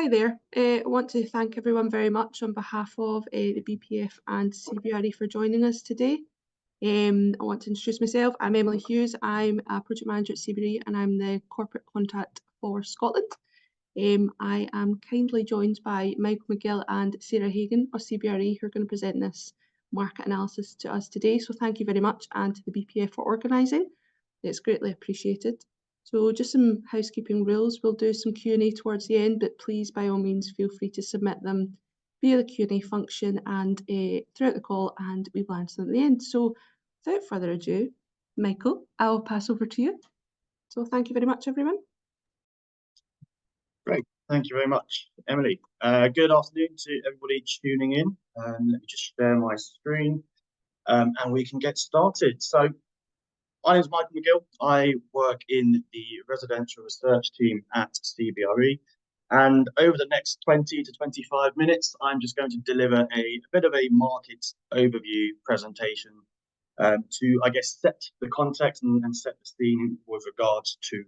Hi there. I want to thank everyone very much on behalf of the BPF and CBRE for joining us today. I want to introduce myself. I'm Emily Hughes. I'm a project manager at CBRE and I'm the corporate contact for Scotland. I am kindly joined by McGill and Sarah Hagen of CBRE, who are going to present this market analysis to us today. So thank you very much, and to the BPF for organising. It's greatly appreciated. So just some housekeeping rules. We'll do some Q&A towards the end, but please, by all means, feel free to submit them via the Q&A function and throughout the call, and we will answer them at the end. So without further ado, Michael, I'll pass over to you. So thank you very much, everyone. Great, thank you very much, Emily. Good afternoon to everybody tuning in. Let me just share my screen and we can get started. So my name is Michael McGill. I work in the residential research team at CBRE. And over the next 20 to 25 minutes, I'm just going to deliver a bit of a market overview presentation to, I guess, set the context and set the scene with regards to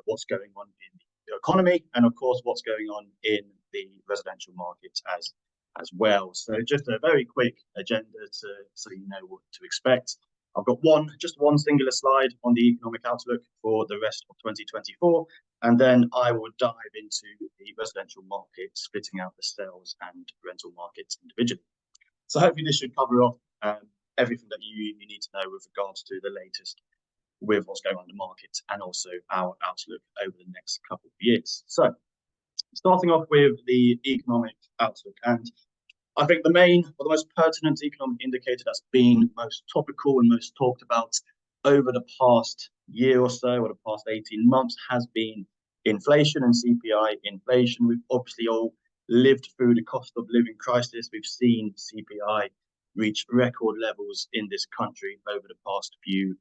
what's going on in the economy and, of course, what's going on in the residential market as well. So just a very quick agenda so you know what to expect. I've got just one singular slide on the economic outlook for the rest of 2024, and then I will dive into the residential market, splitting out the sales and rental markets individually. So hopefully this should cover off everything that you need to know with regards to the latest with what's going on in the market and also our outlook over the next couple of years. So starting off with the economic outlook, and I think the main or the most pertinent economic indicator that's been most topical and most talked about over the past year or so, or the past 18 months, has been inflation and CPI inflation. We've obviously all lived through the cost of living crisis. We've seen CPI reach record levels in this country over the past few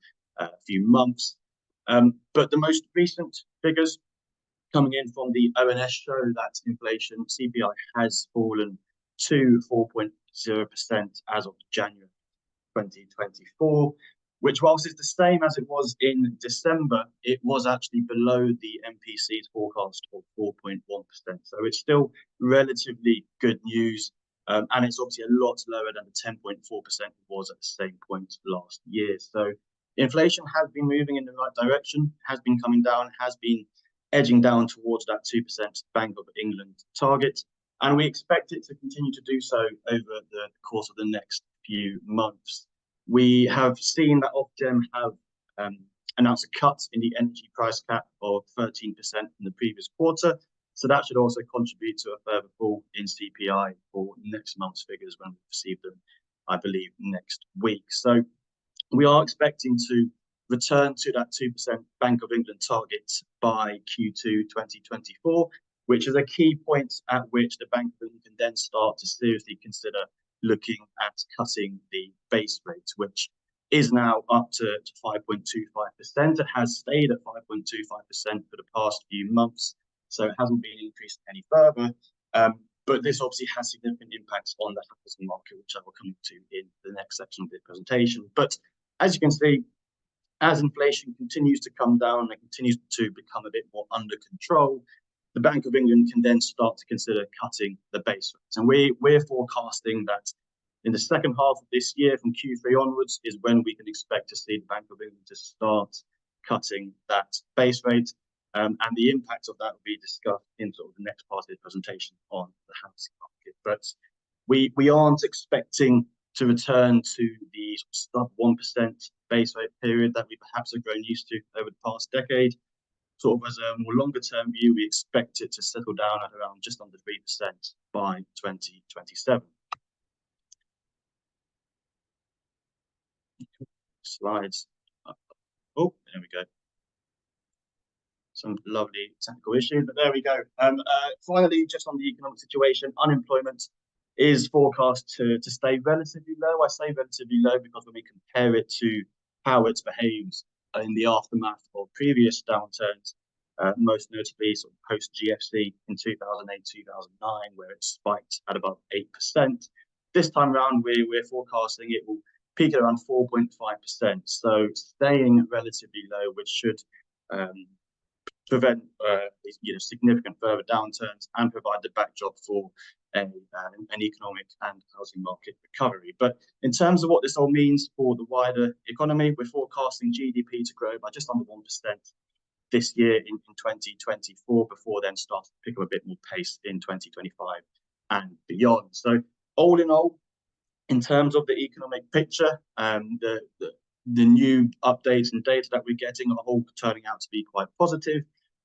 months. But the most recent figures coming in from the ONS show that inflation, CPI, has fallen to 4.0% as of January 2024, which, whilst it's the same as it was in December, it was actually below the MPC's forecast of 4.1%. So it's still relatively good news, and it's obviously a lot lower than the 10.4% it was at the same point last year. So inflation has been moving in the right direction, has been coming down, has been edging down towards that 2% Bank of England target. And we expect it to continue to do so over the course of the next few months. We have seen that Ofgem have announced a cut in the energy price cap of 13% in the previous quarter. So that should also contribute to a further fall in CPI for next month's figures when we receive them, I believe, next week. So we are expecting to return to that 2% Bank of England target by Q2 2024, which is a key point at which the Bank of England can then start to seriously consider looking at cutting the base rate, which is now up to 5.25%. It has stayed at 5.25% for the past few months, so it hasn't been increased any further. But this obviously has significant impacts on the housing market, which I will come to in the next section of the presentation. But as you can see, as inflation continues to come down and continues to become a bit more under control, the Bank of England can then start to consider cutting the base rates. And we're forecasting that in the second half of this year, from Q3 onwards, is when we can expect to see the Bank of England to start cutting that base rate. And the impact of that will be discussed in sort of the next part of the presentation on the housing market. But we aren't expecting to return to the sub 1% base rate period that we perhaps have grown used to over the past decade. Sort of as a more longer term view, we expect it to settle down at around just under 3% by 2027. Slides. Oh, there we go. Some lovely technical issues, but there we go. Finally, just on the economic situation, unemployment is forecast to stay relatively low. I say relatively low because when we compare it to how it's behaved in the aftermath of previous downturns, most notably sort of post-GFC in 2008, 2009, where it spiked at about 8%. This time around, we're forecasting it will peak at around 4.5%. So staying relatively low, which should prevent these, significant further downturns and provide the backdrop for an economic and housing market recovery. But in terms of what this all means for the wider economy, we're forecasting GDP to grow by just under 1% this year in 2024, before then starting to pick up a bit more pace in 2025 and beyond. So all in all, in terms of the economic picture, the new updates and data that we're getting are all turning out to be quite positive.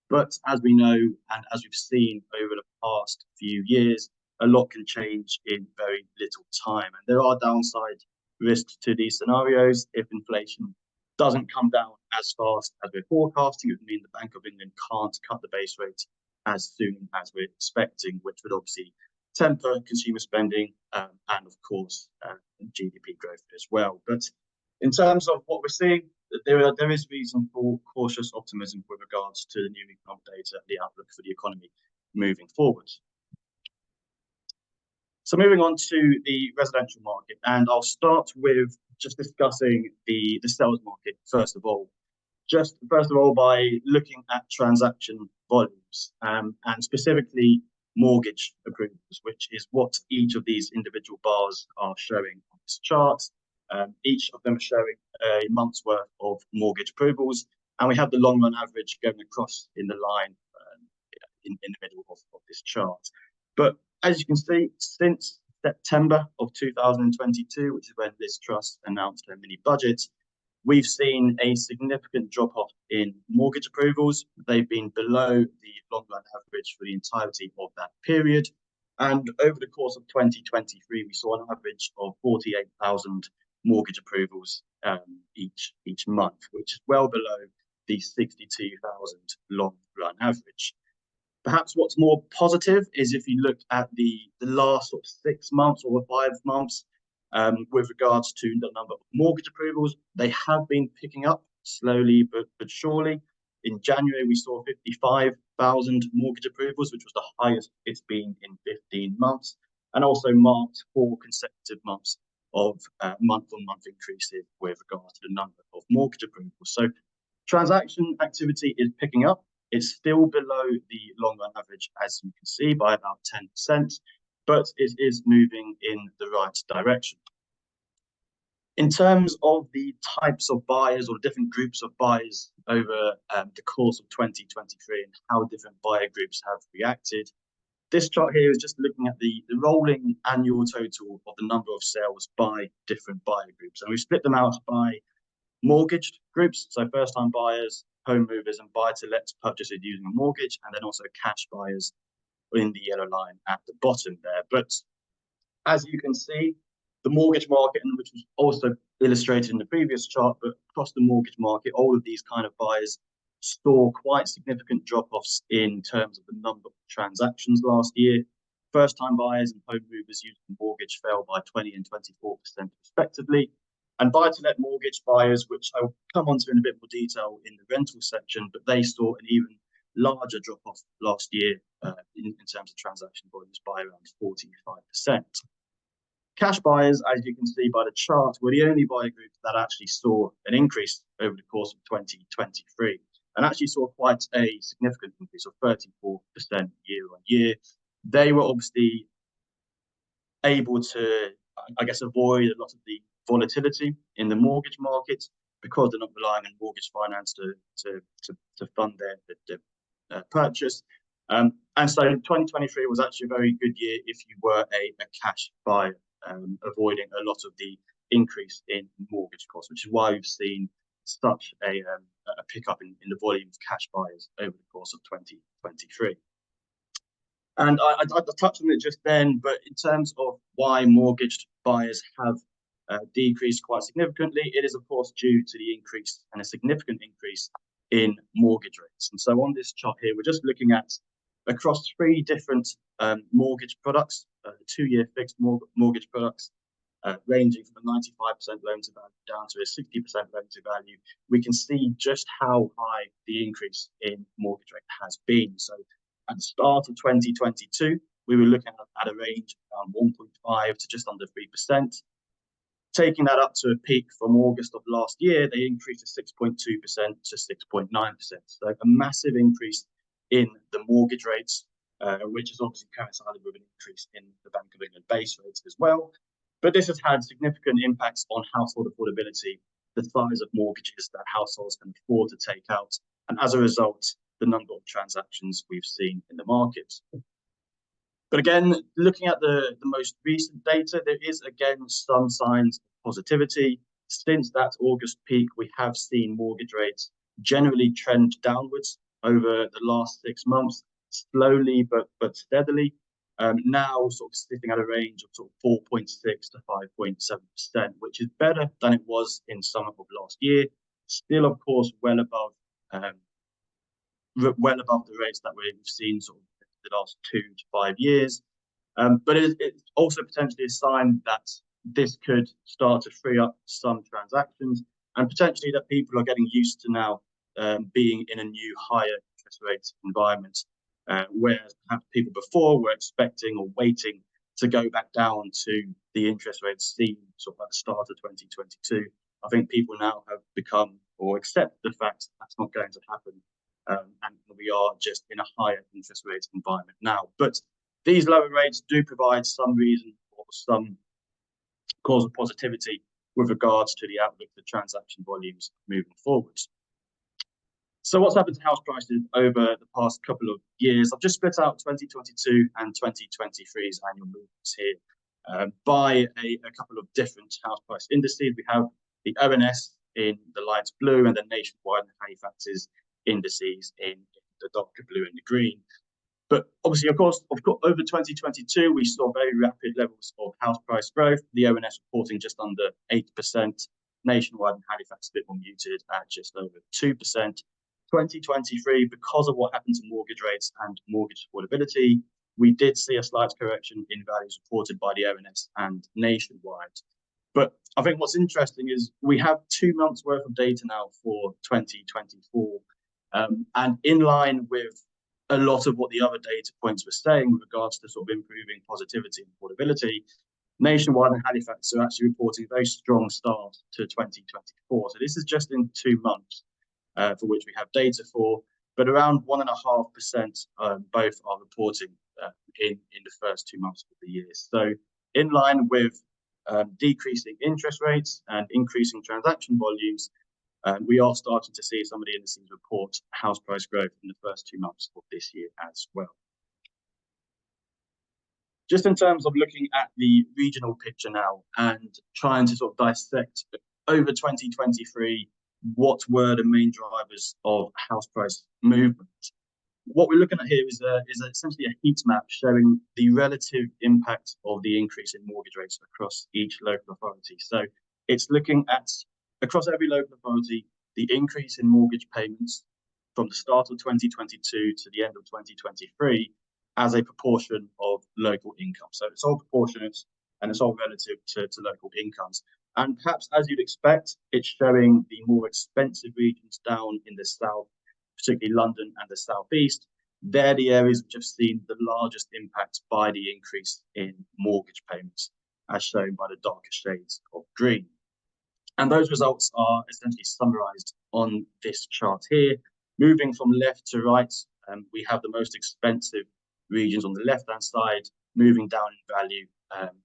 But as we know, and as we've seen over the past few years, a lot can change in very little time. And there are downside risks to these scenarios. If inflation doesn't come down as fast as we're forecasting, it would mean the Bank of England can't cut the base rate as soon as we're expecting, which would obviously temper consumer spending and, of course, GDP growth as well. But in terms of what we're seeing, there is reason for cautious optimism with regards to the new economic data and the outlook for the economy moving forward. So moving on to the residential market, and I'll start with just discussing the sales market first of all. Just first of all, by looking at transaction volumes and specifically mortgage approvals, which is what each of these individual bars are showing on this chart. Each of them are showing a month's worth of mortgage approvals, and we have the long run average going across in the line in the middle of this chart. But as you can see, since September of 2022, which is when Liz Truss announced her mini budget, we've seen a significant drop off in mortgage approvals. They've been below the long run average for the entirety of that period. And over the course of 2023, we saw an average of 48,000 mortgage approvals each month, which is well below the 62,000 long run average. Perhaps what's more positive is if you look at the last sort of 6 months or 5 months with regards to the number of mortgage approvals, they have been picking up slowly but surely. In January, we saw 55,000 mortgage approvals, which was the highest it's been in 15 months, and also marked 4 consecutive months of month-on-month increases with regards to the number of mortgage approvals. So transaction activity is picking up. It's still below the long-run average, as you can see, by about 10%, but it is moving in the right direction. In terms of the types of buyers or different groups of buyers over the course of 2023 and how different buyer groups have reacted, this chart here is just looking at the rolling annual total of the number of sales by different buyer groups. And we've split them out by mortgaged groups, so first-time buyers, home movers, and buy-to-let purchasers using a mortgage, and then also cash buyers in the yellow line at the bottom there. But as you can see, the mortgage market, and which was also illustrated in the previous chart, but across the mortgage market, all of these kind of buyers saw quite significant drop-offs in terms of the number of transactions last year. First-time buyers and home movers using a mortgage fell by 20 and 24% respectively. And buy-to-let mortgage buyers, which I'll come on to in a bit more detail in the rental section, but they saw an even larger drop-off last year in terms of transaction volumes by around 45%. Cash buyers, as you can see by the chart, were the only buyer group that actually saw an increase over the course of 2023, and actually saw quite a significant increase of 34% year on year. They were obviously able to, I guess, avoid a lot of the volatility in the mortgage market because they're not relying on mortgage finance to fund their purchase. And so 2023 was actually a very good year if you were a cash buyer, avoiding a lot of the increase in mortgage costs, which is why we've seen such a pickup in the volume of cash buyers over the course of 2023. And I touched on it just then, but in terms of why mortgaged buyers have decreased quite significantly, it is of course due to the increase and a significant increase in mortgage rates. And so on this chart here, we're just looking at across 3 different mortgage products, 2-year fixed mortgage products, ranging from a 95% loan to value down to a 60% loan to value. We can see just how high the increase in mortgage rate has been. So at the start of 2022, we were looking at a range around 1.5 to just under 3%. Taking that up to a peak from August of last year, they increased to 6.2% to 6.9%. So a massive increase in the mortgage rates, which is obviously coincided with an increase in the Bank of England base rates as well. But this has had significant impacts on household affordability, the size of mortgages that households can afford to take out, and as a result, the number of transactions we've seen in the market. But again, looking at the most recent data, there is again some signs of positivity. Since that August peak, we have seen mortgage rates generally trend downwards over the last 6 months, slowly but steadily. Now sort of sitting at a range of sort of 4.6 to 5.7%, which is better than it was in summer of last year. Still, of course, well above the rates that we've seen sort of the last 2 to 5 years. But it's also potentially a sign that this could start to free up some transactions, and potentially that people are getting used to now being in a new higher interest rate environment, whereas perhaps people before were expecting or waiting to go back down to the interest rates seen sort of at the start of 2022. I think people now have become or accept the fact that's not going to happen. And we are just in a higher interest rate environment now. But these lower rates do provide some reason or some cause of positivity with regards to the outlook for transaction volumes moving forwards. So what's happened to house prices over the past couple of years? I've just split out 2022 and 2023's annual movements here by a couple of different house price indices. We have the ONS in the light blue and the nationwide and Halifax's indices in the darker blue and the green. But obviously, of course, over 2022, we saw very rapid levels of house price growth. The ONS reporting just under 8%, nationwide and Halifax a bit more muted at just over 2%. 2023, because of what happened to mortgage rates and mortgage affordability, we did see a slight correction in values reported by the ONS and nationwide. But I think what's interesting is we have 2 months worth of data now for 2024. And in line with a lot of what the other data points were saying with regards to sort of improving positivity and affordability, nationwide and Halifax are actually reporting a very strong start to 2024. So this is just in 2 months for which we have data for, but around 1.5% both are reporting in the first 2 months of the year. So in line with decreasing interest rates and increasing transaction volumes, we are starting to see some of the indices report house price growth in the first 2 months of this year as well. Just in terms of looking at the regional picture now and trying to sort of dissect over 2023, what were the main drivers of house price movement? What we're looking at here is essentially a heat map showing the relative impact of the increase in mortgage rates across each local authority. So it's looking at, across every local authority, the increase in mortgage payments from the start of 2022 to the end of 2023 as a proportion of local income. So it's all proportionate and it's all relative to local incomes. And perhaps as you'd expect, it's showing the more expensive regions down in the south, particularly London and the southeast. They're the areas which have seen the largest impact by the increase in mortgage payments, as shown by the darker shades of green. And those results are essentially summarized on this chart here. Moving from left to right, we have the most expensive regions on the left-hand side, moving down in value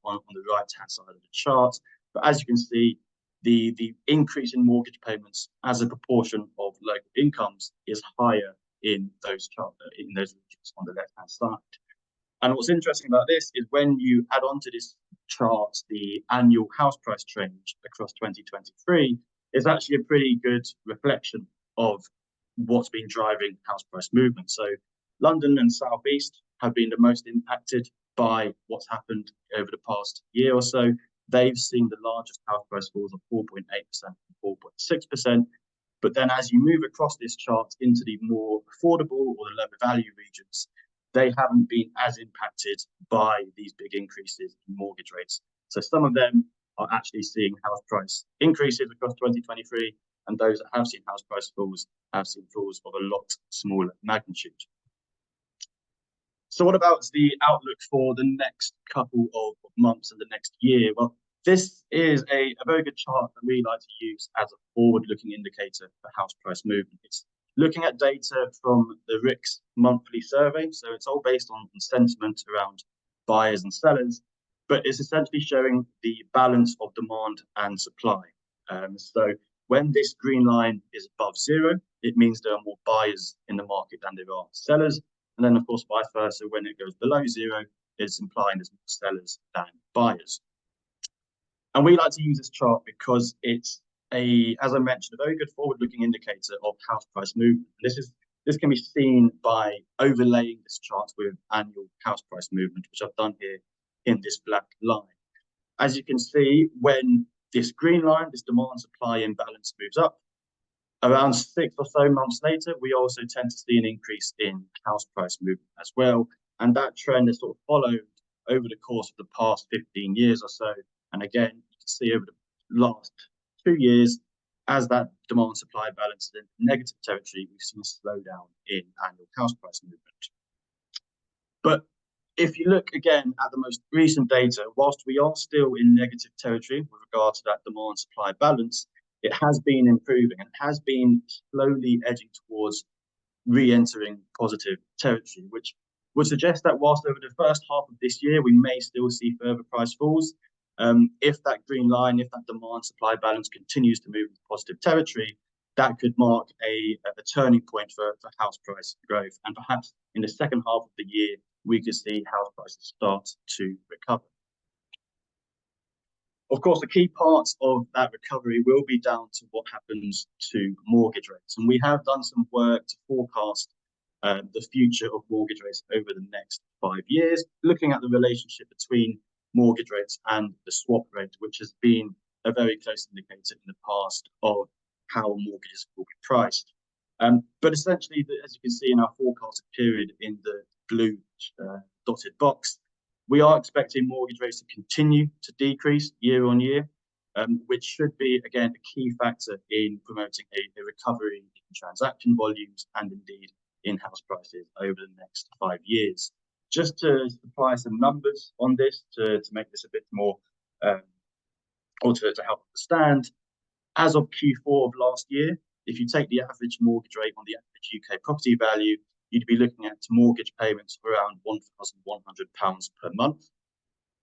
on the right-hand side of the chart. But as you can see, the increase in mortgage payments as a proportion of local incomes is higher in those regions on the left-hand side. And what's interesting about this is when you add on to this chart the annual house price change across 2023, it's actually a pretty good reflection of what's been driving house price movement. So London and South East have been the most impacted by what's happened over the past year or so. They've seen the largest house price falls of 4.8% and 4.6%. But then as you move across this chart into the more affordable or the lower value regions, they haven't been as impacted by these big increases in mortgage rates. So some of them are actually seeing house price increases across 2023, and those that have seen house price falls have seen falls of a lot smaller magnitude. So what about the outlook for the next couple of months and the next year? Well, This is a very good chart that we like to use as a forward-looking indicator for house price movement. It's looking at data from the RICS monthly survey, so it's all based on sentiment around buyers and sellers, but it's essentially showing the balance of demand and supply. So when this green line is above zero, it means there are more buyers in the market than there are sellers. And then, of course, vice versa, when it goes below zero, it's implying there's more sellers than buyers. And we like to use this chart because it's as I mentioned, a very good forward-looking indicator of house price movement. This can be seen by overlaying this chart with annual house price movement, which I've done here in this black line. As you can see, when this green line, this demand supply imbalance moves up, around 6 or so months later, we also tend to see an increase in house price movement as well. And that trend has sort of followed over the course of the past 15 years or so. And again, you can see over the last 2 years, as that demand supply balance is in negative territory, we've seen a slowdown in annual house price movement. But if you look again at the most recent data, whilst we are still in negative territory with regard to that demand supply balance, it has been improving and has been slowly edging towards re-entering positive territory, which would suggest that whilst over the first half of this year, we may still see further price falls. If that green line, if that demand supply balance continues to move into positive territory, that could mark a turning point for house price growth. And perhaps in the second half of the year, we could see house prices start to recover. Of course, the key parts of that recovery will be down to what happens to mortgage rates. And we have done some work to forecast the future of mortgage rates over the next 5 years, looking at the relationship between mortgage rates and the swap rate, which has been a very close indicator in the past of how mortgages will be priced. But essentially, as you can see in our forecasted period in the blue dotted box, we are expecting mortgage rates to continue to decrease year on year, which should be, again, a key factor in promoting a recovery in transaction volumes and indeed in house prices over the next 5 years. Just to supply some numbers on this to make this a bit more, or to help understand, as of Q4 of last year, if you take the average mortgage rate on the average UK property value, you'd be looking at mortgage payments of around £1,100 per month.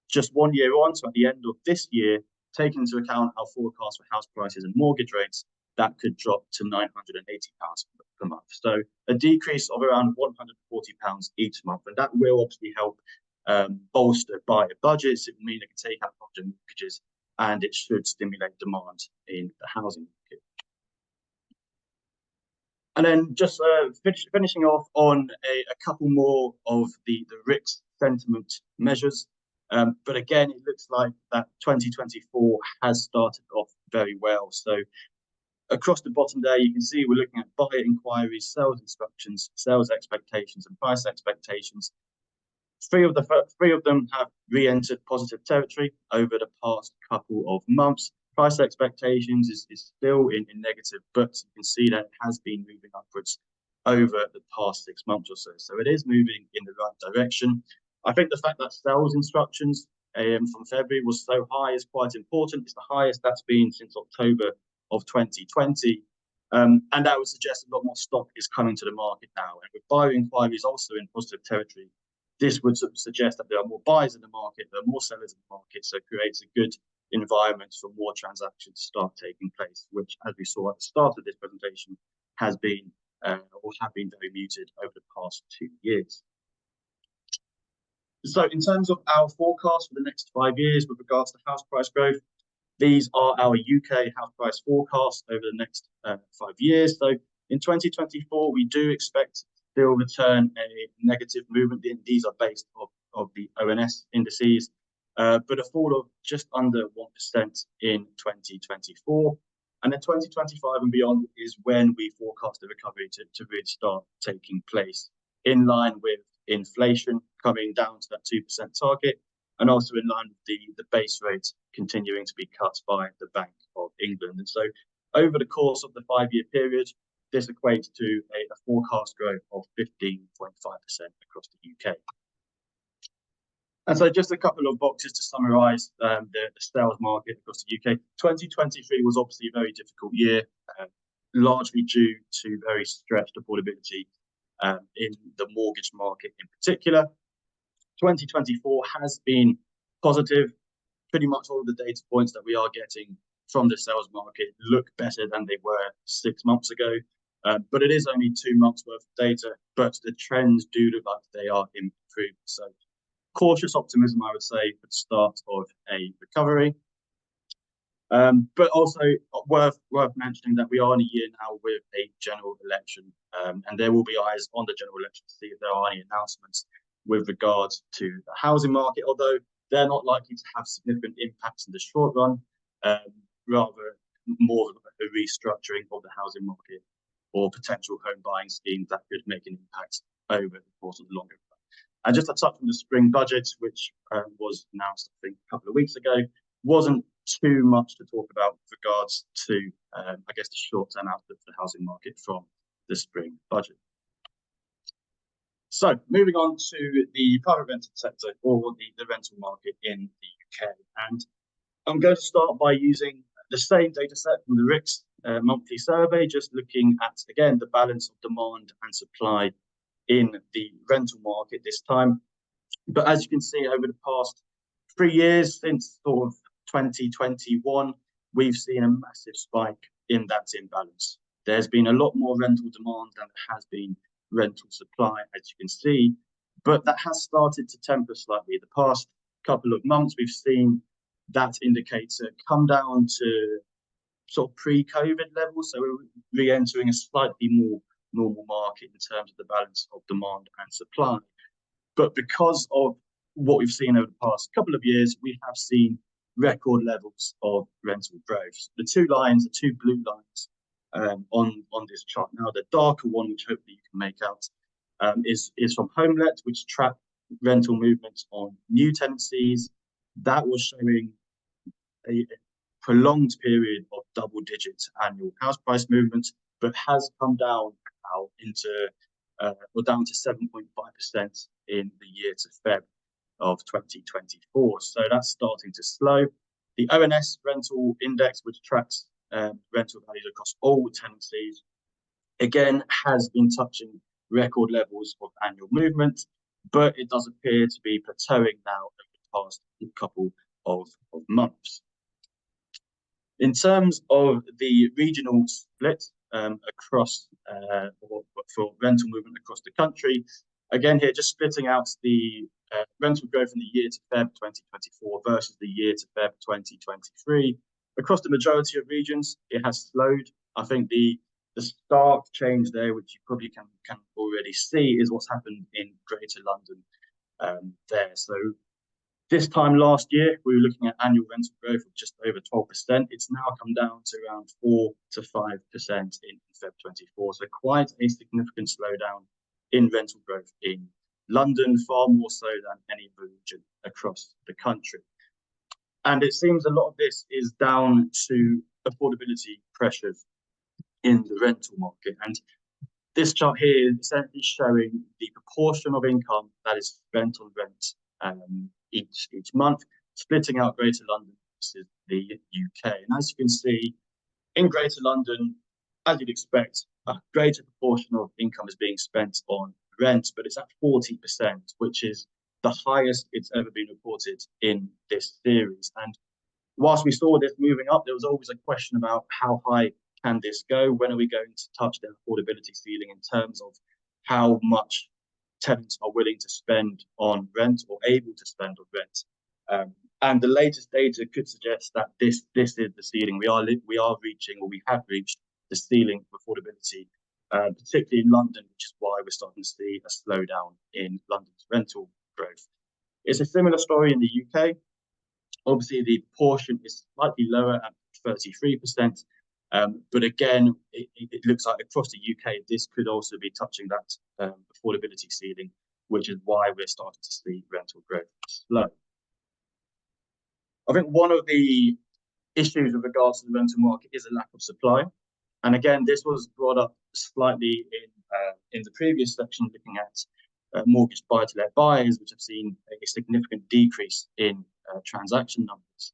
Just 1 year on, so at the end of this year, taking into account our forecast for house prices and mortgage rates, that could drop to £980 per month. So a decrease of around £140 each month. And that will obviously help bolster buyer budgets. It will mean they can take out larger mortgages, and it should stimulate demand in the housing market. And then just finishing off on a couple more of the RICS sentiment measures. But again, it looks like that 2024 has started off very well. So across the bottom there, you can see we're looking at buyer inquiries, sales instructions, sales expectations, and price expectations. Three of them have re-entered positive territory over the past couple of months. Price expectations is still in negative, but you can see that it has been moving upwards over the past 6 months or so. So it is moving in the right direction. I think the fact that sales instructions from February was so high is quite important. It's the highest that's been since October of 2020. And that would suggest a lot more stock is coming to the market now. And with buyer inquiries also in positive territory, this would suggest that there are more buyers in the market, there are more sellers in the market, so it creates a good environment for more transactions to start taking place, which, as we saw at the start of this presentation, has been or have been very muted over the past 2 years. So in terms of our forecast for the next 5 years with regards to house price growth, these are our UK house price forecasts over the next 5 years. So in 2024, we do expect still return a negative movement. These are based off the ONS indices, but a fall of just under 1% in 2024. And then 2025 and beyond is when we forecast the recovery to really start taking place, in line with inflation coming down to that 2% target, and also in line with the base rate continuing to be cut by the Bank of England. And so over the course of the 5-year period, this equates to a forecast growth of 15.5% across the UK. And so just a couple of boxes to summarise the sales market across the UK. 2023 was obviously a very difficult year, largely due to very stretched affordability in the mortgage market in particular. 2024 has been positive. Pretty much all of the data points that we are getting from the sales market look better than they were 6 months ago. But it is only 2 months worth of data, but the trends do look like they are improving. So cautious optimism, I would say, for the start of a recovery. But also worth mentioning that we are in a year now with a general election, and there will be eyes on the general election to see if there are any announcements with regards to the housing market, although they're not likely to have significant impacts in the short run, rather more of a restructuring of the housing market or potential home buying schemes that could make an impact over the course of the longer run. And just a touch on the spring budget, which was announced, I think, a couple of weeks ago, wasn't too much to talk about with regards to, I guess, the short-term outlook for the housing market from the spring budget. So moving on to the private rental sector, or the rental market in the UK. And I'm going to start by using the same data set from the RICS monthly survey, just looking at, again, the balance of demand and supply in the rental market this time. But as you can see, over the past 3 years, since sort of 2021, we've seen a massive spike in that imbalance. There's been a lot more rental demand than there has been rental supply, as you can see, but that has started to temper slightly. The past couple of months, we've seen that indicator come down to sort of pre-COVID levels, so we're re-entering a slightly more normal market in terms of the balance of demand and supply. But because of what we've seen over the past couple of years, we have seen record levels of rental growth. The two lines, the two blue lines on this chart now, the darker one, which hopefully you can make out, is from HomeLet, which track rental movements on new tenancies. That was showing a prolonged period of double-digit annual house price movement, but has come down now down to 7.5% in the year to Feb of 2024. So that's starting to slow. The ONS rental index, which tracks rental values across all tenancies, again has been touching record levels of annual movement, but it does appear to be plateauing now over the past couple of months. In terms of the regional split across for rental movement across the country, again here just splitting out the rental growth in the year to Feb 2024 versus the year to Feb 2023. Across the majority of regions, it has slowed. I think the stark change there, which you probably can already see, is what's happened in Greater London there. So this time last year, we were looking at annual rental growth of just over 12%. It's now come down to around 4 to 5% in Feb 24. So quite a significant slowdown in rental growth in London, far more so than any other region across the country. And it seems a lot of this is down to affordability pressures in the rental market. And this chart here is essentially showing the proportion of income that is spent on rent each month, splitting out Greater London versus the UK. And as you can see, in Greater London, as you'd expect, a greater proportion of income is being spent on rent, but it's at 40%, which is the highest it's ever been reported in this series. And whilst we saw this moving up, there was always a question about how high can this go? When are we going to touch the affordability ceiling in terms of how much tenants are willing to spend on rent or able to spend on rent? And the latest data could suggest that this is the ceiling. We are reaching, or we have reached, the ceiling of affordability, particularly in London, which is why we're starting to see a slowdown in London's rental growth. It's a similar story in the UK. Obviously, the proportion is slightly lower at 33%. But again, it looks like across the UK, this could also be touching that affordability ceiling, which is why we're starting to see rental growth slow. I think one of the issues with regards to the rental market is a lack of supply. And again, this was brought up slightly in the previous section, looking at mortgage buy-to-let buyers, which have seen a significant decrease in transaction numbers.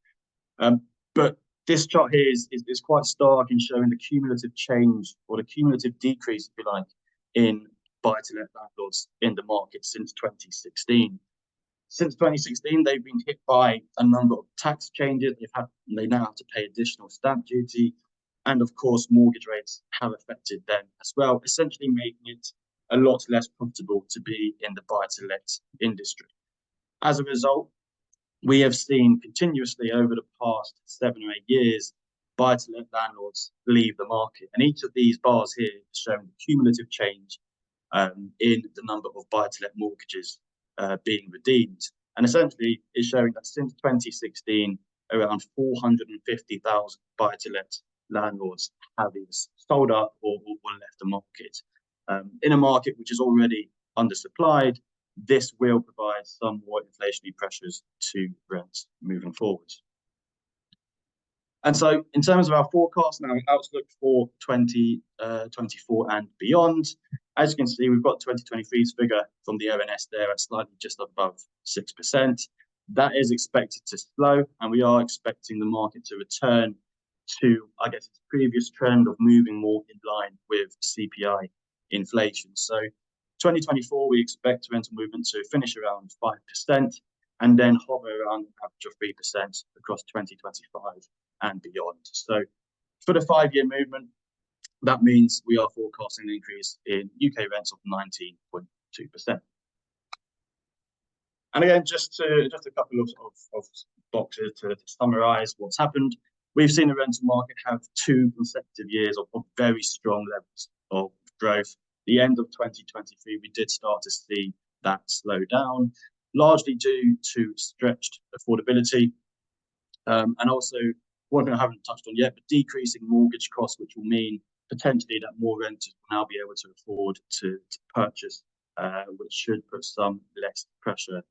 But this chart here is quite stark in showing the cumulative change, or the cumulative decrease, if you like, in buy-to-let landlords in the market since 2016. Since 2016, they've been hit by a number of tax changes. They now have to pay additional stamp duty, and of course, mortgage rates have affected them as well, essentially making it a lot less profitable to be in the buy-to-let industry. As a result, we have seen continuously over the past 7 or 8 years, buy-to-let landlords leave the market. And each of these bars here is showing the cumulative change in the number of buy-to-let mortgages being redeemed. And essentially, it's showing that since 2016, around 450,000 buy-to-let landlords have either sold up or left the market. In a market which is already undersupplied, this will provide some more inflationary pressures to rents moving forward. And so in terms of our forecast and our outlook for 2024 and beyond, as you can see, we've got 2023's figure from the ONS there at slightly just above 6%. That is expected to slow, and we are expecting the market to return to, I guess, its previous trend of moving more in line with CPI inflation. So 2024, we expect rental movement to finish around 5% and then hover around an average of 3% across 2025 and beyond. So for the 5-year movement, that means we are forecasting an increase in UK rents of 19.2%. And again, just a couple of boxes to summarize what's happened. We've seen the rental market have 2 consecutive years of very strong levels of growth. The end of 2023, we did start to see that slow down, largely due to stretched affordability. And also, one thing I haven't touched on yet, but decreasing mortgage costs, which will mean potentially that more renters will now be able to afford to purchase, which should put some less pressure,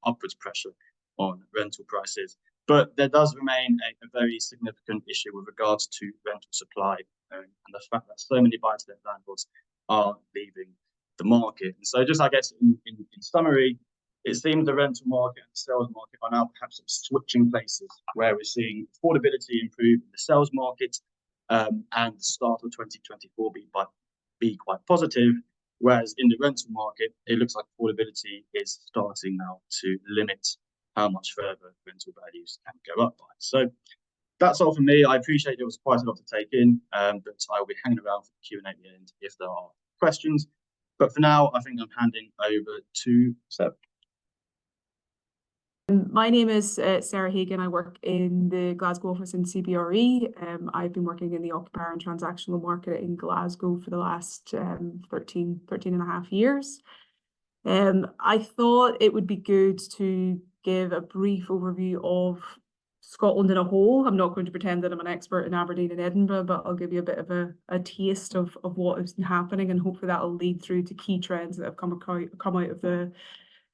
upwards pressure on rental prices. But there does remain a very significant issue with regards to rental supply and the fact that so many buy-to-let landlords are leaving the market. And so just, I guess, in summary, it seems the rental market and the sales market are now perhaps switching places, where we're seeing affordability improve in the sales market and the start of 2024 be quite positive, whereas in the rental market, it looks like affordability is starting now to limit how much further rental values can go up by. So that's all from me. I appreciate there was quite a lot to take in, but I will be hanging around for the Q&A at the end if there are questions. But for now, I think I'm handing over to Seb. My name is Sarah Hagen. I work in the Glasgow office in CBRE. I've been working in the occupier and transactional market in Glasgow for the last 13 and a half years. I thought it would be good to give a brief overview of Scotland in a whole. I'm not going to pretend that I'm an expert in Aberdeen and Edinburgh, but I'll give you a bit of a taste of what has been happening, and hopefully that will lead through to key trends that have come out of the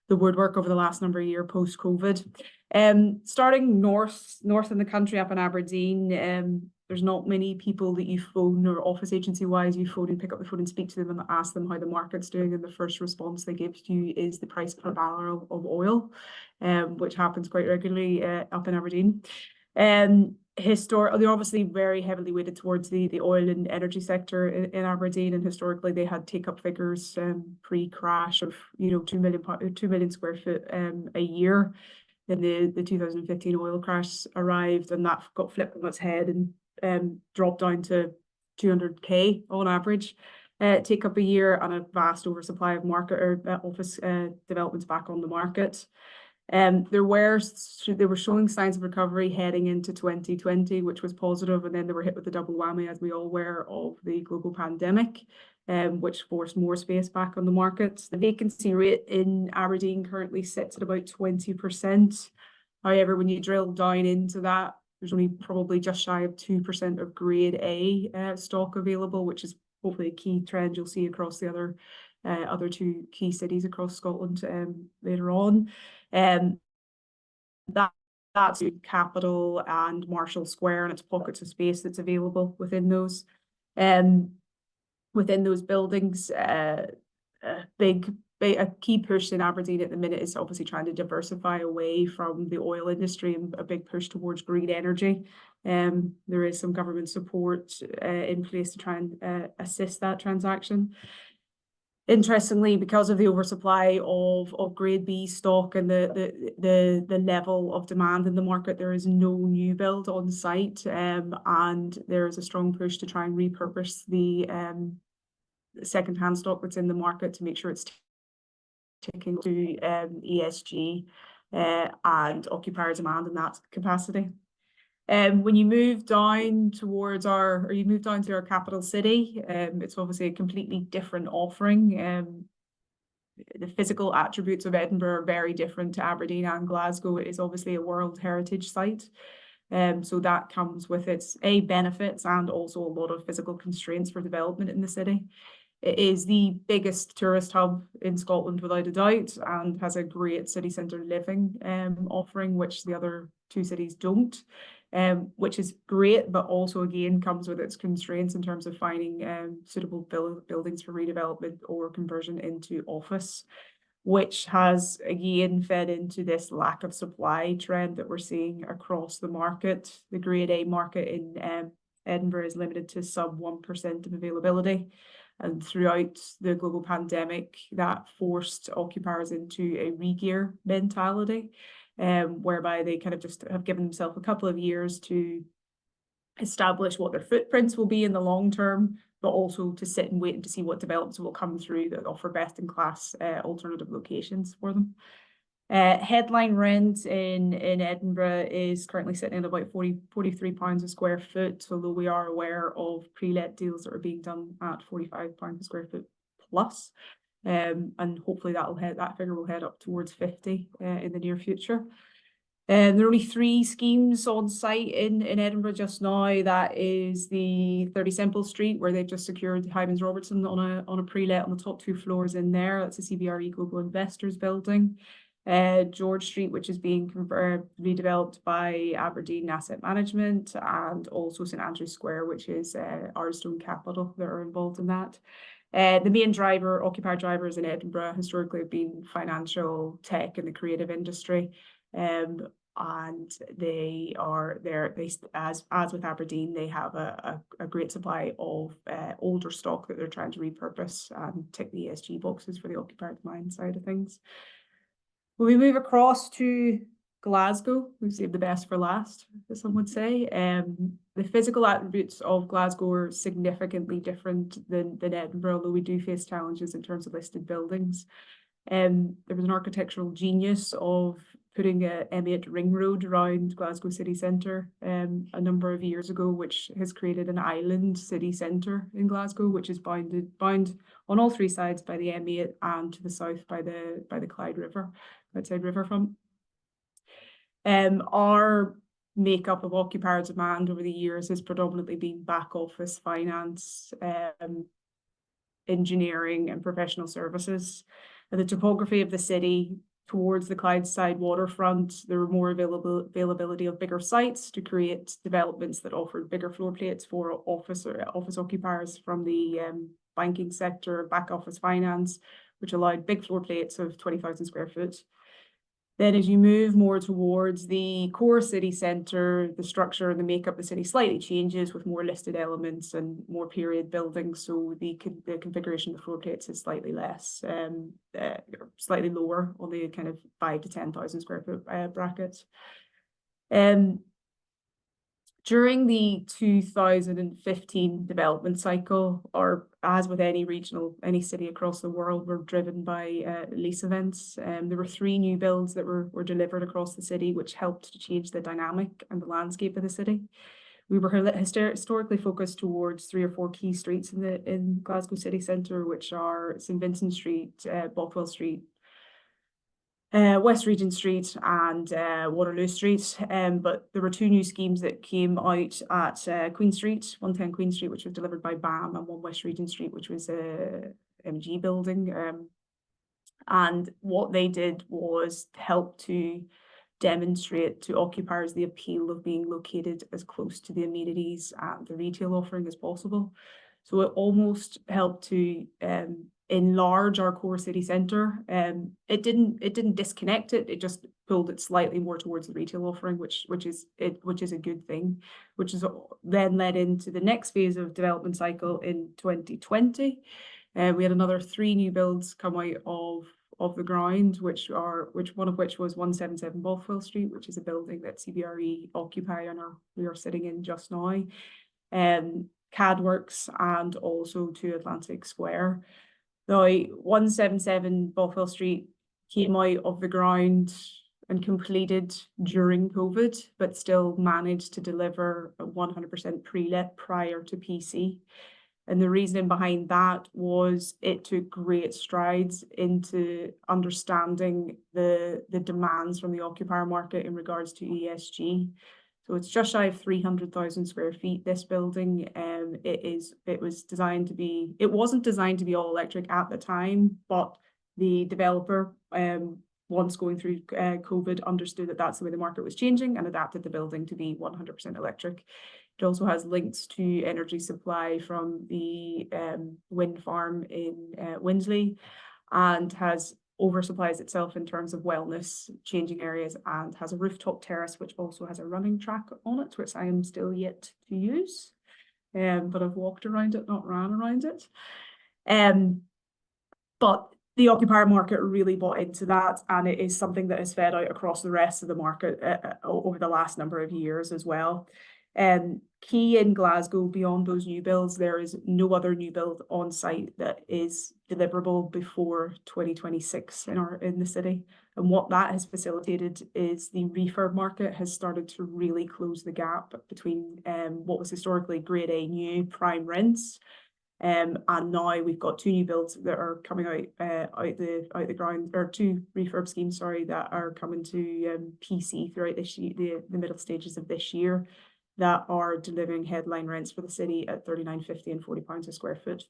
woodwork over the last number of years post-COVID. Starting north in the country, up in Aberdeen, there's not many people that you phone, or office agency-wise, you phone and pick up the phone and speak to them and ask them how the market's doing, and the first response they give to you is the price per barrel of oil, which happens quite regularly up in Aberdeen. They're obviously very heavily weighted towards the oil and energy sector in Aberdeen, and historically they had take-up figures pre-crash of 2 million square foot a year. Then the 2015 oil crash arrived, and that got flipped on its head and dropped down to 200k on average take up a year, and a vast oversupply of office developments back on the market. They were showing signs of recovery heading into 2020, which was positive, and then they were hit with the double whammy, as we all were, of the global pandemic, which forced more space back on the market. The vacancy rate in Aberdeen currently sits at about 20%. However, when you drill down into that, there's only probably just shy of 2% of Grade A stock available, which is hopefully a key trend you'll see across the other 2 key cities across Scotland later on. That's Capital and Marshall Square, and its pockets of space that's available within those buildings. Big a key push in Aberdeen at the minute is obviously trying to diversify away from the oil industry and a big push towards green energy. There is some government support in place to try and assist that transaction. Interestingly, because of the oversupply of grade B stock and the level of demand in the market, there is no new build on site, and there is a strong push to try and repurpose the second-hand stock that's in the market to make sure it's ticking to ESG and occupier demand in that capacity. When you move down towards to our capital city, it's obviously a completely different offering. The physical attributes of Edinburgh are very different to Aberdeen and Glasgow. It is obviously a World Heritage Site. So that comes with its benefits and also a lot of physical constraints for development in the city. It is the biggest tourist hub in Scotland without a doubt, and has a great city centre living offering, which the other two cities don't. Which is great, but also again comes with its constraints in terms of finding suitable buildings for redevelopment or conversion into office, which has again fed into this lack of supply trend that we're seeing across the market. The grade A market in Edinburgh is limited to sub 1% of availability. And throughout the global pandemic, that forced occupiers into a regear mentality. Whereby they kind of just have given themselves a couple of years to establish what their footprints will be in the long term, but also to sit and wait and to see what developments will come through that offer best-in-class alternative locations for them. Headline rent in Edinburgh is currently sitting at about £43 a square foot, although we are aware of pre-let deals that are being done at £45 a square foot plus. And hopefully that figure will head up towards 50 in the near future. There are only 3 schemes on site in Edinburgh just now. That is the 30 Semple Street, where they've just secured Hymans Robertson on a pre-let on the top 2 floors in there. That's a CBRE Global Investors building. George Street, which is being redeveloped by Aberdeen Asset Management, and also St Andrews Square, which is Arstone Capital that are involved in that. The main occupier drivers in Edinburgh historically have been financial, tech, and the creative industry. And they are there. As with Aberdeen, they have a great supply of older stock that they're trying to repurpose and tick the ESG boxes for the occupier demand side of things. When we move across to Glasgow, we saved the best for last, as some would say. The physical attributes of Glasgow are significantly different than Edinburgh, although we do face challenges in terms of listed buildings. There was an architectural genius of putting a M8 ring road around Glasgow city centre a number of years ago, which has created an island city centre in Glasgow, which is bound on all 3 sides by the M8 and to the south by the Clyde River, outside riverfront. Our makeup of occupier demand over the years has predominantly been back office, finance, engineering, and professional services. And the topography of the city towards the Clydeside waterfront, there were more availability of bigger sites to create developments that offered bigger floor plates for office occupiers from the banking sector, back office finance, which allowed big floor plates of 20,000 square foot. Then as you move more towards the core city centre, the structure and the makeup of the city slightly changes with more listed elements and more period buildings. So the configuration of the floor plates is slightly less, slightly lower on the kind of 5,000 to 10,000 square foot brackets. During the 2015 development cycle, or as with any city across the world, were driven by lease events. There were 3 new builds that were delivered across the city, which helped to change the dynamic and the landscape of the city. We were historically focused towards 3 or 4 key streets in Glasgow city centre, which are St Vincent Street, Bothwell Street, West Regent Street and Waterloo Street, but there were 2 new schemes that came out at Queen Street, 110 Queen Street, which was delivered by BAM, and 1 West Regent Street, which was a MG building. And what they did was help to demonstrate to occupiers the appeal of being located as close to the amenities and the retail offering as possible. So it almost helped to enlarge our core city centre. It didn't disconnect it. It just pulled it slightly more towards the retail offering, which is a good thing, which is then led into the next phase of development cycle in 2020. We had another 3 new builds come out of the ground, which one of which was 177 Bothwell Street, which is a building that CBRE occupy and we are sitting in just now. CAD Works and also 2 Atlantic Square. Now, 177 Bothwell Street came out of the ground and completed during COVID, but still managed to deliver 100% pre-let prior to PC. And the reasoning behind that was it took great strides into understanding the demands from the occupier market in regards to ESG. So it's just shy of 300,000 square feet, this building. It wasn't designed to be all electric at the time, but the developer, once going through COVID, understood that that's the way the market was changing and adapted the building to be 100% electric. It also has links to energy supply from the wind farm in Winsley, and has oversupplies itself in terms of wellness, changing areas, and has a rooftop terrace, which also has a running track on it, which I am still yet to use. But I've walked around it, not ran around it. But the occupier market really bought into that, and it is something that has fed out across the rest of the market over the last number of years as well. Key in Glasgow, beyond those new builds, there is no other new build on site that is deliverable before 2026 in the city. And what that has facilitated is the refurb market has started to really close the gap between what was historically grade A new prime rents. And now we've got 2 new builds that are coming out the ground, or 2 refurb schemes, sorry, that are coming to PC throughout this year, the middle stages of this year, that are delivering headline rents for the city at £39.50 and £40 a square foot.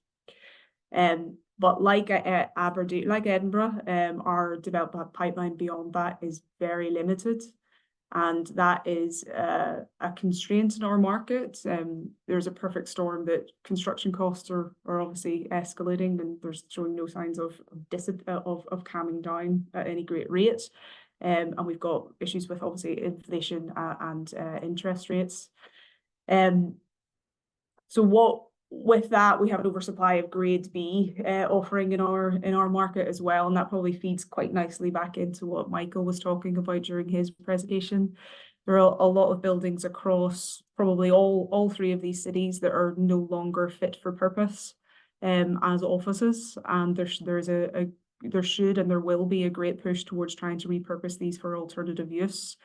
But like Aberdeen, like Edinburgh, our development pipeline beyond that is very limited, and that is a constraint in our market. There's a perfect storm that construction costs are obviously escalating, and there's showing no signs of calming down at any great rate. And we've got issues with obviously inflation and interest rates. So with that, we have an oversupply of grade B offering in our market as well, and that probably feeds quite nicely back into what Michael was talking about during his presentation. There are a lot of buildings across probably all 3 of these cities that are no longer fit for purpose as offices, and there should and there will be a great push towards trying to repurpose these for alternative use,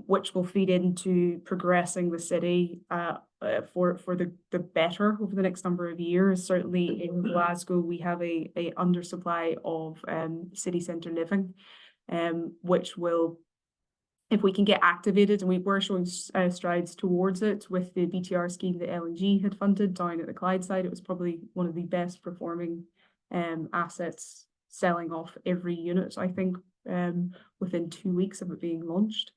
which will feed into progressing the city for the better over the next number of years. Certainly in Glasgow, we have a undersupply of city centre living, which will, if we can get activated, and we were showing strides towards it with the BTR scheme that L&G had funded down at the Clyde side. It was probably one of the best performing assets, selling off every unit, I think, within 2 weeks of it being launched.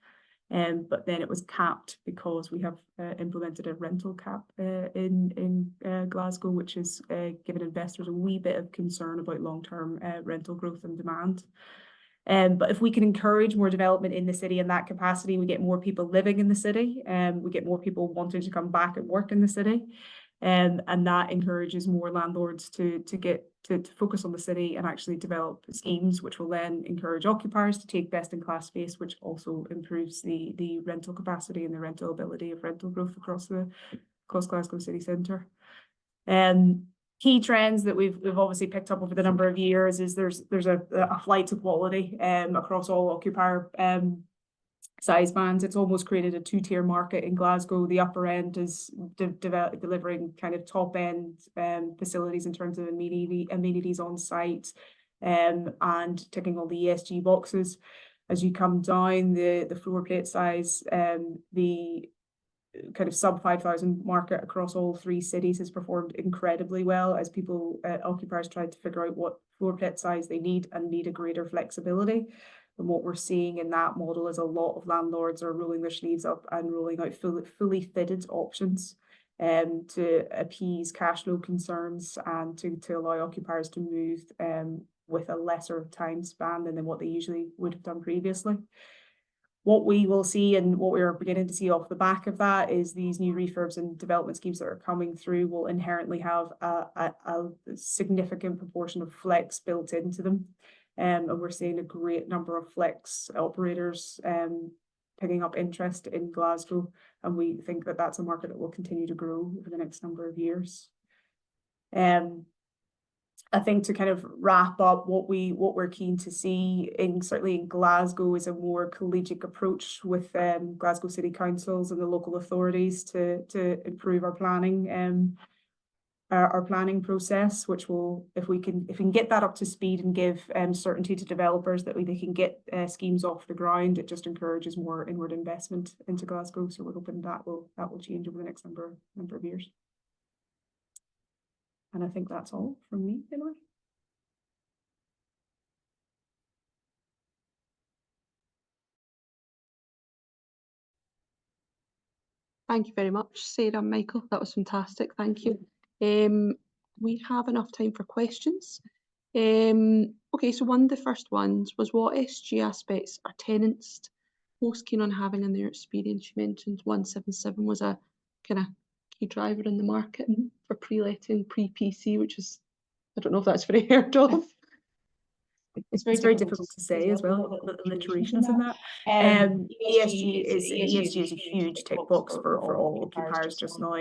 But then it was capped because we have implemented a rental cap in Glasgow, which has given investors a wee bit of concern about long-term rental growth and demand. But if we can encourage more development in the city in that capacity, we get more people living in the city, we get more people wanting to come back and work in the city. And that encourages more landlords to focus on the city and actually develop schemes, which will then encourage occupiers to take best-in-class space, which also improves the rental capacity and the rental ability of rental growth across Glasgow city centre. Key trends that we've obviously picked up over the number of years is there's a flight to quality across all occupier size bands. It's almost created a 2-tier market in Glasgow. The upper end is delivering kind of top end facilities in terms of amenities on site and ticking all the ESG boxes. As you come down the floor plate size, the kind of sub 5,000 market across all 3 cities has performed incredibly well as occupiers tried to figure out what floor plate size they need a greater flexibility. And what we're seeing in that model is a lot of landlords are rolling their sleeves up and rolling out fully fitted options to appease cash flow concerns and to allow occupiers to move with a lesser time span than what they usually would have done previously. What we will see and what we're beginning to see off the back of that is these new refurbs and development schemes that are coming through will inherently have a significant proportion of flex built into them. And we're seeing a great number of flex operators picking up interest in Glasgow. And we think that that's a market that will continue to grow over the next number of years. I think to kind of wrap up what we're keen to see certainly in Glasgow is a more collegiate approach with Glasgow City Councils and the local authorities to improve our planning process, which will, if we can get that up to speed and give certainty to developers that they can get schemes off the ground, it just encourages more inward investment into Glasgow. So we're hoping that will change over the next number of years. And I think that's all from me, Emily. Thank you very much, Sarah and Michael. That was fantastic. Thank you. We have enough time for questions. Okay, so one of the first ones was, what SG aspects are tenants most keen on having in their experience? You mentioned 177 was a kind of key driver in the market for pre-letting, pre-PC, which is, I don't know if that's very heard of. It's very difficult to say as well, the alliterations in that. ESG is a huge tick box for all occupiers just now.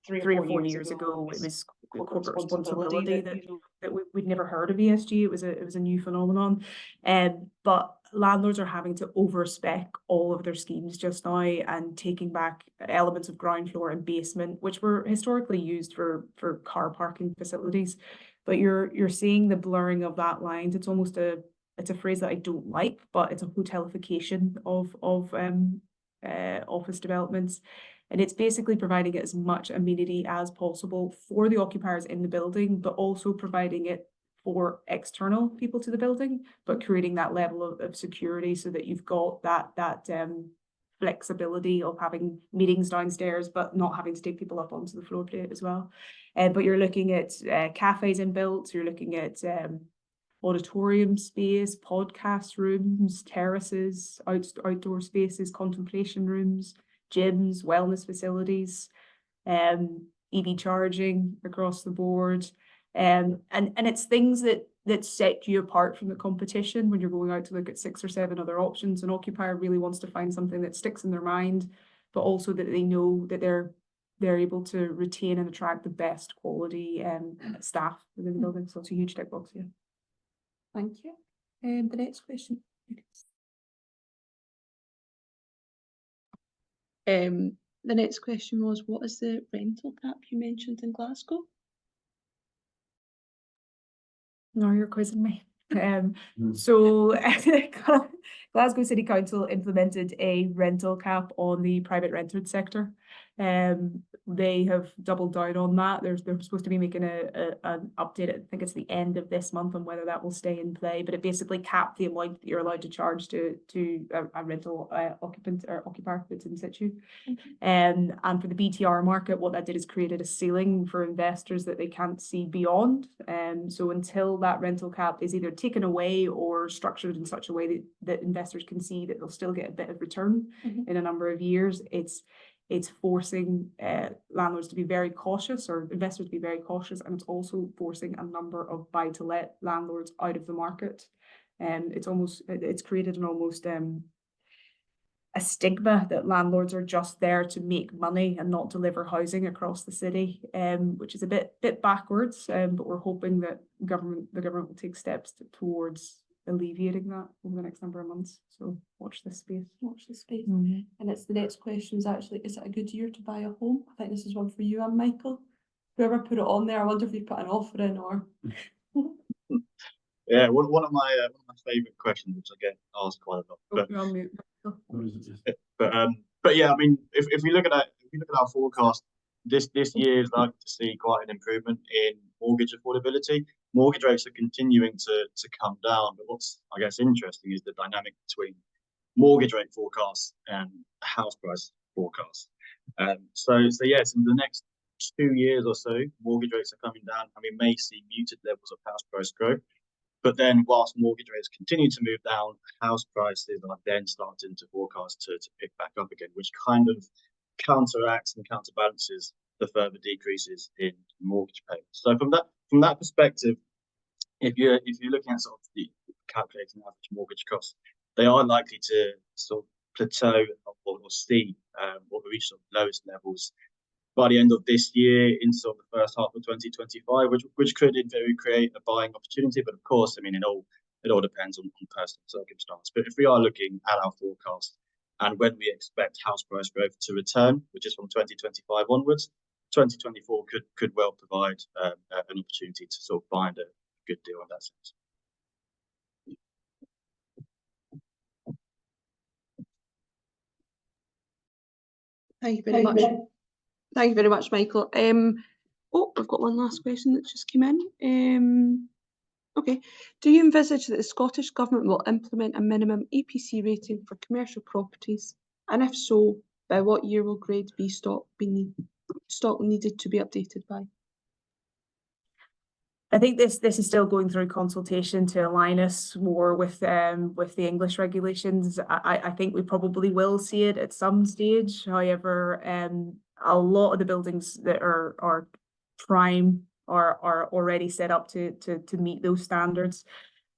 3 or 4 years ago, it was corporate responsibility that we'd never heard of ESG. It was a new phenomenon. But landlords are having to overspec all of their schemes just now and taking back elements of ground floor and basement, which were historically used for car parking facilities. But you're seeing the blurring of that line. It's almost it's a phrase that I don't like, but it's a hotelification of office developments. And it's basically providing it as much amenity as possible for the occupiers in the building, but also providing it for external people to the building, but creating that level of security so that you've got that flexibility of having meetings downstairs, but not having to take people up onto the floor plate as well. But you're looking at cafes inbuilt, you're looking at auditorium space, podcast rooms, terraces, outdoor spaces, contemplation rooms, gyms, wellness facilities, EV charging across the board. And it's things that set you apart from the competition when you're going out to look at 6 or 7 other options. An occupier really wants to find something that sticks in their mind, but also that they know that they're able to retain and attract the best quality staff within the building. So it's a huge tick box here. Thank you. The next question. The next question was, what is the rental cap you mentioned in Glasgow? No, you're quizzing me. So Glasgow City Council implemented a rental cap on the private rented sector. They have doubled down on that. They're supposed to be making an update. I think it's the end of this month on whether that will stay in play. But it basically capped the amount that you're allowed to charge to a rental occupant or occupier that's in situ. And for the BTR market, what that did is created a ceiling for investors that they can't see beyond. So until that rental cap is either taken away or structured in such a way that investors can see that they'll still get a bit of return in a number of years, it's forcing landlords to be very cautious, or investors to be very cautious, and it's also forcing a number of buy-to-let landlords out of the market. It's created an almost a stigma that landlords are just there to make money and not deliver housing across the city, which is a bit backwards. But we're hoping that the government will take steps towards alleviating that over the next number of months. So watch this space. Watch this space. And it's the next question is actually, is it a good year to buy a home? I think this is one for you and Michael. Whoever put it on there, I wonder if you put an offer in or. Yeah, one of my favourite questions, which I get asked quite a lot. But yeah, I mean, if we look at our forecast, this year is likely to see quite an improvement in mortgage affordability. Mortgage rates are continuing to come down, but what's, I guess, interesting is the dynamic between mortgage rate forecasts and house price forecasts. So yes, in the next 2 years or so, mortgage rates are coming down, and we may see muted levels of house price growth. But then, whilst mortgage rates continue to move down, house prices are then starting to forecast to pick back up again, which kind of counteracts and counterbalances the further decreases in mortgage payments. So from that perspective, if you're looking at sort of the calculating average mortgage costs, they are likely to sort of plateau or see or reach sort of lowest levels by the end of this year, in sort of the first half of 2025, which could in theory create a buying opportunity. But of course, I mean, it all depends on personal circumstance. But if we are looking at our forecast and when we expect house price growth to return, which is from 2025 onwards, 2024 could well provide an opportunity to sort of find a good deal in that sense. Thank you very much. Thank you very much, Michael. Oh, we've got one last question that just came in. Okay. Do you envisage that the Scottish Government will implement a minimum EPC rating for commercial properties? And if so, by what year will Grade B stock needed to be updated by? I think this is still going through consultation to align us more with the English regulations. I think we probably will see it at some stage. However, a lot of the buildings that are prime are already set up to meet those standards.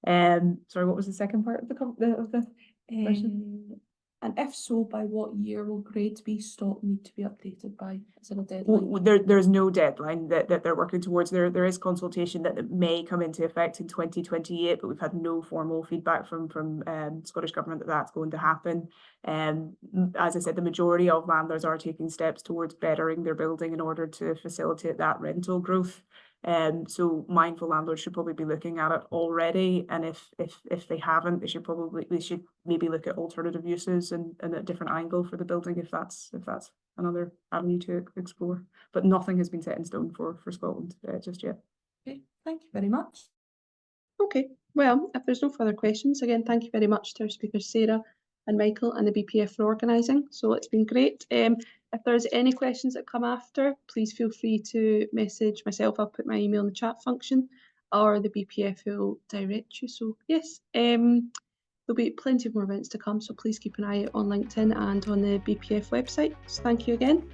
Sorry, what was the second part of the question? And if so, by what year will Grade B stock need to be updated by? Is there a deadline? There's no deadline that they're working towards. There is consultation that may come into effect in 2028, but we've had no formal feedback from Scottish Government that that's going to happen. As I said, the majority of landlords are taking steps towards bettering their building in order to facilitate that rental growth. So mindful landlords should probably be looking at it already, and if they haven't, they should maybe look at alternative uses and a different angle for the building if that's another avenue to explore. But nothing has been set in stone for Scotland just yet. Okay, thank you very much. Okay, well, if there's no further questions, again, thank you very much to our speakers, Sarah and Michael and the BPF for organising. So it's been great. If there's any questions that come after, please feel free to message myself. I'll put my email in the chat function, or the BPF will direct you. So yes, there'll be plenty of more events to come. So please keep an eye out on LinkedIn and on the BPF website. So thank you again.